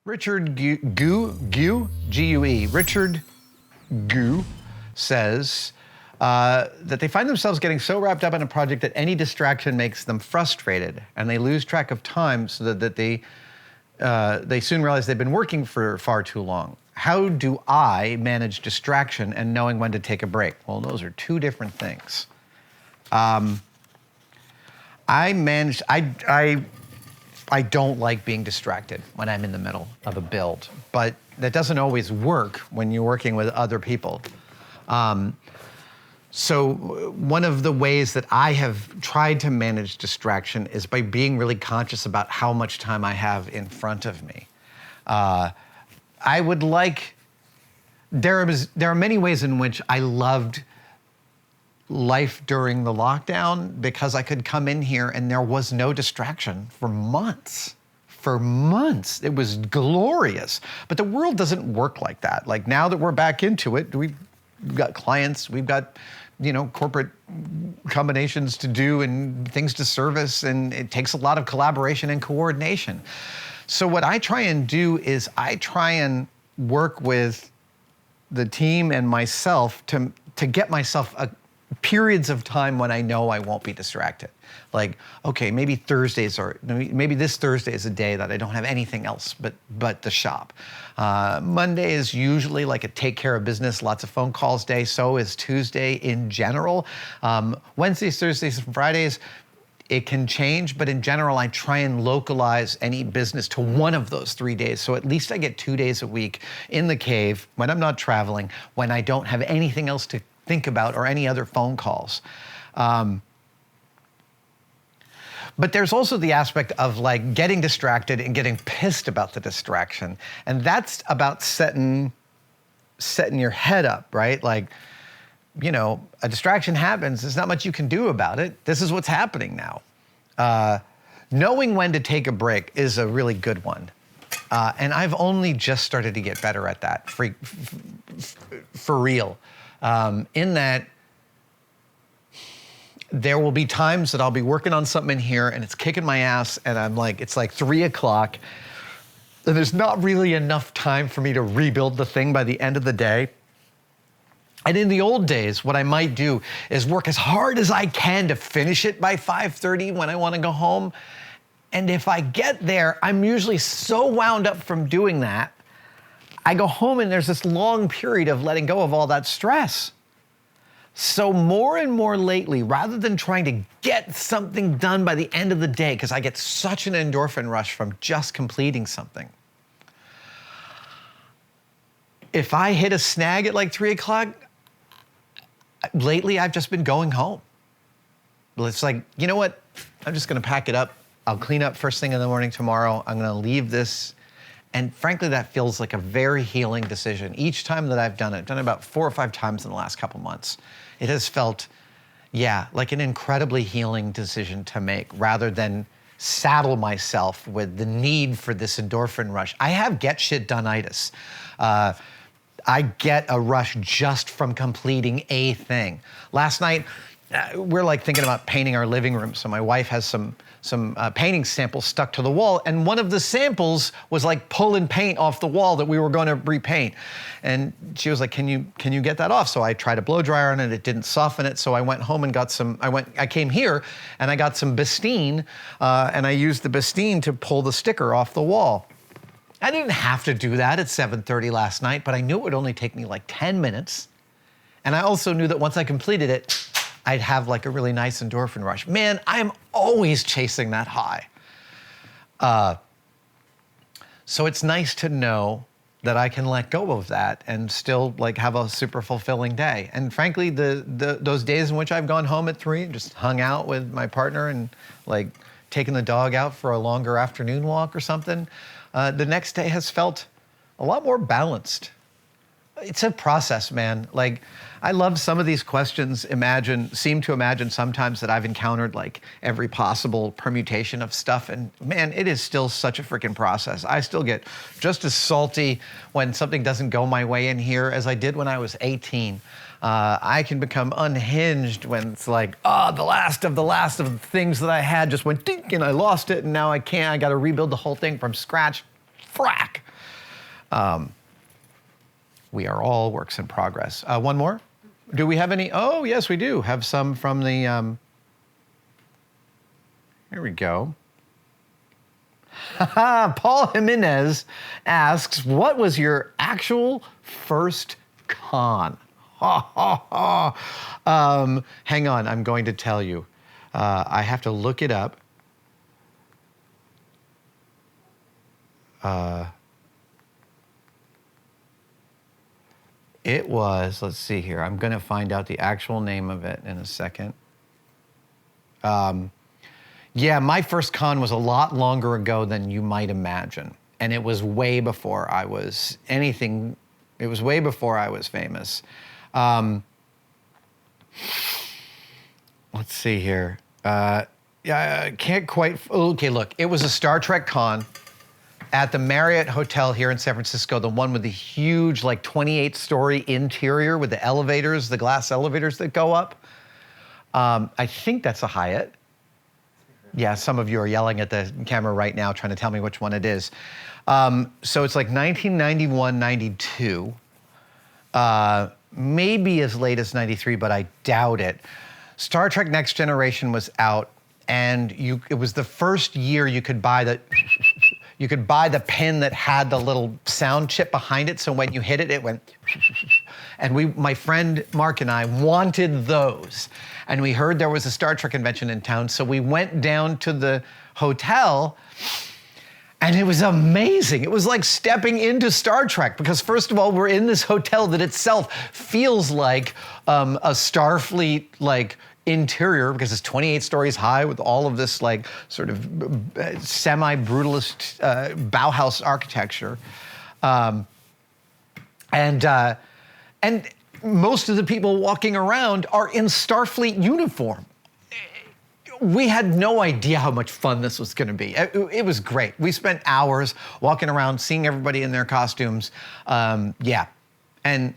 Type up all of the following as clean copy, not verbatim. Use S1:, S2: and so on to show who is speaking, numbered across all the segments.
S1: Richard G-U-E. Richard Gu says that they find themselves getting so wrapped up in a project that any distraction makes them frustrated, and they lose track of time so that they soon realize they've been working for far too long. How do I manage distraction and knowing when to take a break? Well, those are two different things. I don't like being distracted when I'm in the middle of a build, but that doesn't always work when you're working with other people. So one of the ways that I have tried to manage distraction is by being really conscious about how much time I have in front of me. There are many ways in which I loved life during the lockdown because I could come in here and there was no distraction for months. For months, it was glorious. But the world doesn't work like that. Like now that we're back into it, we've got clients, we've got, corporate combinations to do and things to service, and it takes a lot of collaboration and coordination. So what I try and do is I try and work with the team and myself to get myself periods of time when I know I won't be distracted. Like, okay, maybe this Thursday is a day that I don't have anything else but the shop. Monday is usually like a take care of business, lots of phone calls day. So is Tuesday in general. Wednesdays, Thursdays, and Fridays, it can change, but in general, I try and localize any business to one of those 3 days. So at least I get 2 days a week in the cave when I'm not traveling, when I don't have anything else to think about or any other phone calls. But there's also the aspect of like getting distracted and getting pissed about the distraction. And that's about setting your head up, right? Like, a distraction happens, there's not much you can do about it. This is what's happening now. Knowing when to take a break is a really good one. And I've only just started to get better at that, for real. In that there will be times that I'll be working on something in here and it's kicking my ass and it's like 3 o'clock and there's not really enough time for me to rebuild the thing by the end of the day. And in the old days, what I might do is work as hard as I can to finish it by 5:30 when I want to go home. And if I get there, I'm usually so wound up from doing that, I go home and there's this long period of letting go of all that stress. So more and more lately, rather than trying to get something done by the end of the day, because I get such an endorphin rush from just completing something, if I hit a snag at like 3 o'clock, lately I've just been going home. Well, it's like, you know what? I'm just gonna pack it up. I'll clean up first thing in the morning tomorrow. I'm gonna leave this. And frankly, that feels like a very healing decision. Each time that I've done it about 4 or 5 times in the last couple months, it has felt, like an incredibly healing decision to make rather than saddle myself with the need for this endorphin rush. I have get shit done-itis. I get a rush just from completing a thing. Last night, we're like thinking about painting our living room. So my wife has some painting samples stuck to the wall, and one of the samples was like pulling paint off the wall that we were going to repaint. And she was like, "Can you get that off?" So I tried a blow dryer on it. It didn't soften it. So I went home and got some. I came here and I got some Bastine, and I used the Bastine to pull the sticker off the wall. I didn't have to do that at 7:30 last night, but I knew it would only take me like 10 minutes. And I also knew that once I completed it, I'd have like a really nice endorphin rush. Man, I am always chasing that high. So it's nice to know that I can let go of that and still like have a super fulfilling day. And frankly, those days in which I've gone home at 3 and just hung out with my partner and like taken the dog out for a longer afternoon walk or something, the next day has felt a lot more balanced. It's a process, man. Like, I love some of these questions, seem to imagine sometimes that I've encountered like every possible permutation of stuff. And man, it is still such a freaking process. I still get just as salty when something doesn't go my way in here as I did when I was 18. I can become unhinged when it's like, the last of the things that I had just went dink and I lost it and now I can't, I gotta rebuild the whole thing from scratch. Frack. We are all works in progress. One more? Do we have any? Oh, yes, we do have some from the, here we go. Paul Jimenez asks, what was your actual first con? Hang on, I'm going to tell you. I have to look it up. It was, let's see here. I'm going to find out the actual name of it in a second. Yeah, my first con was a lot longer ago than you might imagine. And it was way before I was anything, it was way before I was famous. Let's see here. Yeah, I can't quite, okay, look, it was a Star Trek con at the Marriott Hotel here in San Francisco, the one with the huge, like 28-story interior with the elevators, the glass elevators that go up. I think that's a Hyatt. Yeah, some of you are yelling at the camera right now trying to tell me which one it is. So it's like 1991, 92, maybe as late as 93, but I doubt it. Star Trek Next Generation was out, and it was the first year you could buy the pen that had the little sound chip behind it, so when you hit it, it went, and my friend Mark and I wanted those. And we heard there was a Star Trek convention in town, so we went down to the hotel, and it was amazing. It was like stepping into Star Trek, because first of all, we're in this hotel that itself feels like a Starfleet like interior, because it's 28 stories high with all of this like sort of semi-brutalist Bauhaus architecture. And most of the people walking around are in Starfleet uniform. We had no idea how much fun this was going to be. It was great. We spent hours walking around, seeing everybody in their costumes. Yeah. And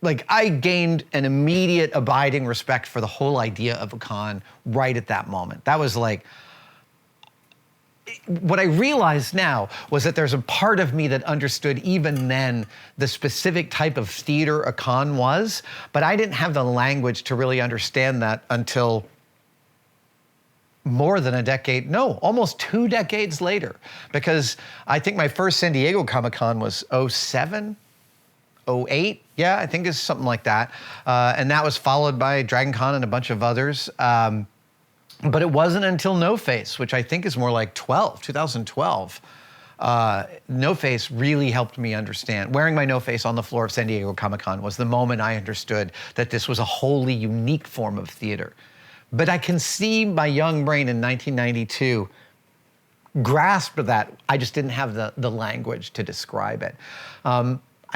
S1: like, I gained an immediate abiding respect for the whole idea of a con right at that moment. That was like, what I realized now was that there's a part of me that understood even then the specific type of theater a con was, but I didn't have the language to really understand that until more than a decade, no, almost 2 decades later. Because I think my first San Diego Comic-Con was 07, 08, yeah, I think it's something like that. And that was followed by Dragon Con and a bunch of others. But it wasn't until No Face, which I think is more like 2012. No Face really helped me understand. Wearing my No Face on the floor of San Diego Comic-Con was the moment I understood that this was a wholly unique form of theater. But I can see my young brain in 1992 grasp that. I just didn't have the language to describe it.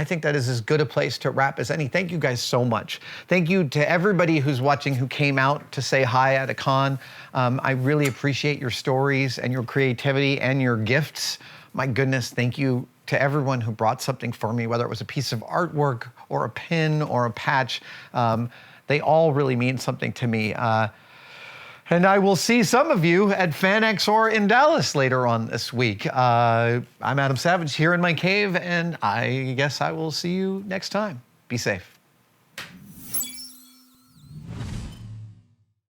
S1: I think that is as good a place to wrap as any. Thank you guys so much. Thank you to everybody who's watching who came out to say hi at a con. I really appreciate your stories and your creativity and your gifts. My goodness, thank you to everyone who brought something for me, whether it was a piece of artwork or a pin or a patch. They all really mean something to me. And I will see some of you at FanX or in Dallas later on this week. I'm Adam Savage here in my cave, and I guess I will see you next time. Be safe.